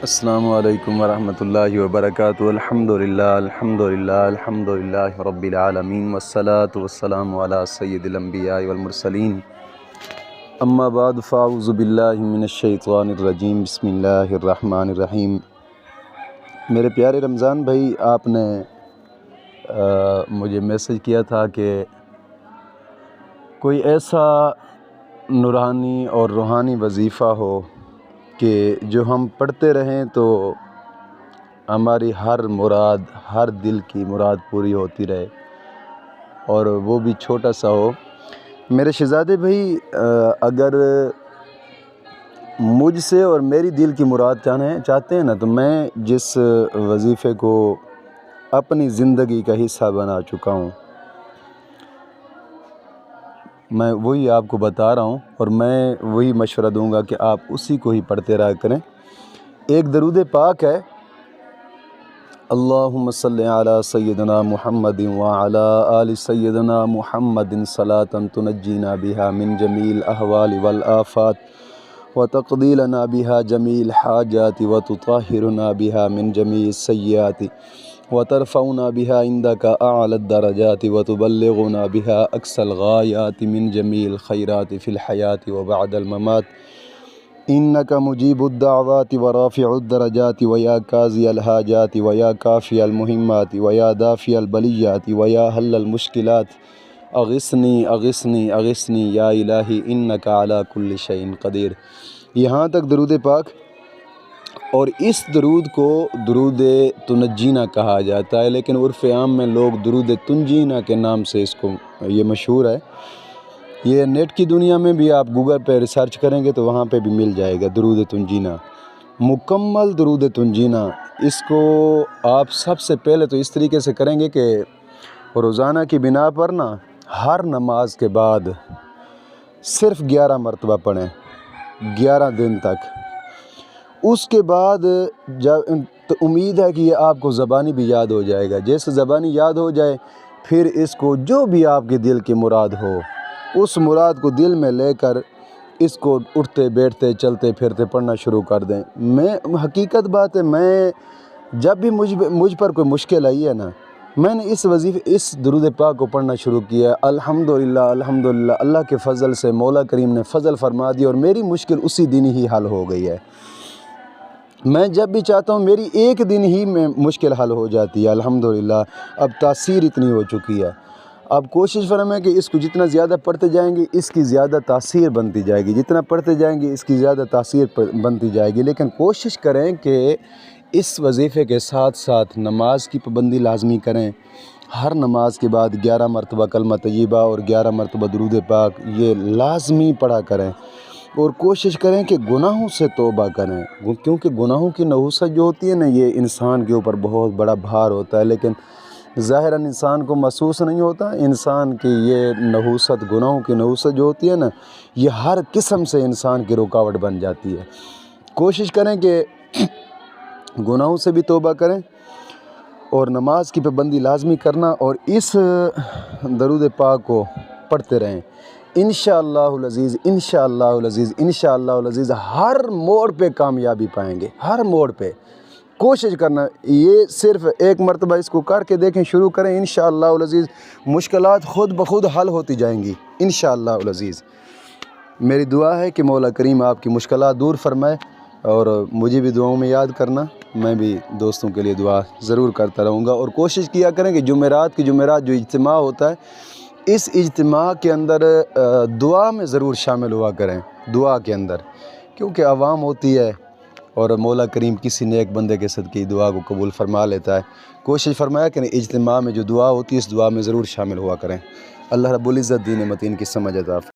السلام علیکم ورحمۃ اللہ وبرکاتہ۔ الحمدللہ رب العالمین والصلاة والسلام علی سید الانبیاء والمرسلین، اما بعد فاعوذ باللہ من الشیطان الرجیم، بسم اللہ الرحمن الرحیم۔ میرے پیارے رمضان بھائی، آپ نے مجھے میسج کیا تھا کہ کوئی ایسا نورانی اور روحانی وظیفہ ہو کہ جو ہم پڑھتے رہیں تو ہماری ہر مراد، ہر دل کی مراد پوری ہوتی رہے، اور وہ بھی چھوٹا سا ہو۔ میرے شہزادے بھائی، اگر مجھ سے اور میری دل کی مراد چاہتے ہیں نا، تو میں جس وظیفے کو اپنی زندگی کا حصہ بنا چکا ہوں، میں وہی آپ کو بتا رہا ہوں، اور میں وہی مشورہ دوں گا کہ آپ اسی کو ہی پڑھتے رہا کریں۔ ایک درود پاک ہے، اللہم صلی علی سیدنا محمد وعلی آل سیدنا محمد صلاۃ تنجینا بہا من جمیع الاحوال والآفات وتقضی لنا بہا جمیع الحاجات وتطہرنا بہا من جمیع السیئات وترفعنا بها عندك أعلى الدرجات وتبلغنا بها أقصى الغايات من جميع الخيرات في الحياة وبعد الممات، إنك مجيب الدعوات ورافع الدرجات ويا قاضي الحاجات ويا كافي المهمات ويا دافع البليات ويا حل المشكلات، أغثني أغثني أغثني يا إلهي إنك على كل شيء قدير۔ یہاں تک درود پاک، اور اس درود کو درود تنجینا کہا جاتا ہے، لیکن عرف عام میں لوگ درود تنجینا کے نام سے اس کو یہ مشہور ہے۔ یہ نیٹ کی دنیا میں بھی آپ گوگل پہ ریسرچ کریں گے تو وہاں پہ بھی مل جائے گا درود تنجینا، مکمل درود تنجینا۔ اس کو آپ سب سے پہلے تو اس طریقے سے کریں گے کہ روزانہ کی بنا پر نا، ہر نماز کے بعد صرف 11 مرتبہ پڑھیں، 11 دن تک۔ اس کے بعد تو امید ہے کہ یہ آپ کو زبانی بھی یاد ہو جائے گا۔ جیسے زبانی یاد ہو جائے، پھر اس کو جو بھی آپ کے دل کی مراد ہو، اس مراد کو دل میں لے کر اس کو اٹھتے بیٹھتے چلتے پھرتے پڑھنا شروع کر دیں۔ حقیقت بات ہے، میں جب بھی مجھ پر کوئی مشکل آئی ہے نا، میں نے اس درود پاک کو پڑھنا شروع کیا۔ الحمدللہ الحمدللہ، اللہ کے فضل سے مولا کریم نے فضل فرما دی اور میری مشکل اسی دن ہی حل ہو گئی ہے۔ میں جب بھی چاہتا ہوں میری ایک دن ہی میں مشکل حل ہو جاتی ہے، الحمدللہ۔ اب تاثیر اتنی ہو چکی ہے، اب کوشش فرمائیں کہ اس کو جتنا زیادہ پڑھتے جائیں گے اس کی زیادہ تاثیر بنتی جائے گی، جتنا پڑھتے جائیں گے اس کی زیادہ تاثیر بنتی جائے گی۔ لیکن کوشش کریں کہ اس وظیفے کے ساتھ ساتھ نماز کی پابندی لازمی کریں۔ ہر نماز کے بعد 11 مرتبہ کلمہ طیبہ اور 11 مرتبہ درود پاک یہ لازمی پڑھا کریں، اور کوشش کریں کہ گناہوں سے توبہ کریں، کیونکہ گناہوں کی نحوست جو ہوتی ہے نا، یہ انسان کے اوپر بہت بڑا بھار ہوتا ہے، لیکن ظاہراً انسان کو محسوس نہیں ہوتا۔ انسان کی یہ نحوست، گناہوں کی نحوست جو ہوتی ہے نا، یہ ہر قسم سے انسان کی رکاوٹ بن جاتی ہے۔ کوشش کریں کہ گناہوں سے بھی توبہ کریں، اور نماز کی پابندی لازمی کرنا، اور اس درود پاک کو پڑھتے رہیں۔ انشاءاللہ العزیز انشاءاللہ العزیز انشاءاللہ العزیز ہر موڑ پہ کامیابی پائیں گے، ہر موڑ پہ۔ کوشش کرنا، یہ صرف ایک مرتبہ اس کو کر کے دیکھیں، شروع کریں، انشاءاللہ العزیز مشکلات خود بخود حل ہوتی جائیں گی انشاءاللہ العزیز۔ میری دعا ہے کہ مولا کریم آپ کی مشکلات دور فرمائے، اور مجھے بھی دعاؤں میں یاد کرنا، میں بھی دوستوں کے لیے دعا ضرور کرتا رہوں گا۔ اور کوشش کیا کریں کہ جمعرات جو اجتماع ہوتا ہے، اس اجتماع کے اندر دعا میں ضرور شامل ہوا کریں، دعا کے اندر، کیونکہ عوام ہوتی ہے اور مولا کریم کسی نیک بندے کے صدقے کی دعا کو قبول فرما لیتا ہے۔ کوشش فرمایا کہ اجتماع میں جو دعا ہوتی ہے، اس دعا میں ضرور شامل ہوا کریں۔ اللہ رب العزت دین متین کی سمجھ عطا فرمائے۔